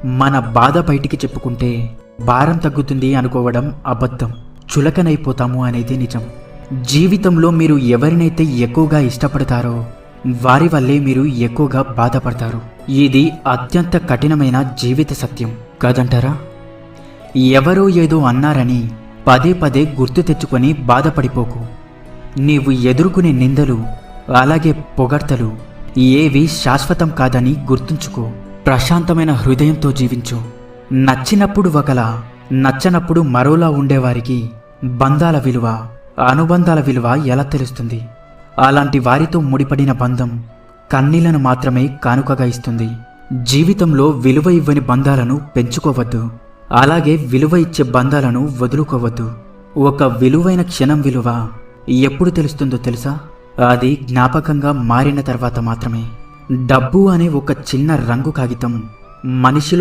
మన బాధ బయటికి చెప్పుకుంటే భారం తగ్గుతుంది అనుకోవడం అబద్ధం. చులకనైపోతాము అనేది నిజం. జీవితంలో మీరు ఎవరినైతే ఎక్కువగా ఇష్టపడతారో వారి వల్లే మీరు ఎక్కువగా బాధపడతారు. ఇది అత్యంత కఠినమైన జీవిత సత్యం కాదంటారా? ఎవరో ఏదో అన్నారని పదే పదే గుర్తు తెచ్చుకొని బాధపడిపోకు. నీవు ఎదుర్కొనే నిందలు అలాగే పొగడ్తలు ఏవి శాశ్వతం కాదని గుర్తుంచుకో. ప్రశాంతమైన హృదయంతో జీవించు. నచ్చినప్పుడు ఒకలా, నచ్చనప్పుడు మరోలా ఉండేవారికి బంధాల విలువ, అనుబంధాల విలువ ఎలా తెలుస్తుంది? అలాంటి వారితో ముడిపడిన బంధం కన్నీళ్లను మాత్రమే కానుకగా ఇస్తుంది. జీవితంలో విలువ ఇవ్వని బంధాలను పెంచుకోవద్దు. అలాగే విలువ ఇచ్చే బంధాలను వదులుకోవద్దు. ఒక విలువైన క్షణం విలువ ఎప్పుడు తెలుస్తుందో తెలుసా? అది జ్ఞాపకంగా మారిన తర్వాత మాత్రమే. డబ్బు అనే ఒక చిన్న రంగు కాగితం మనిషిలో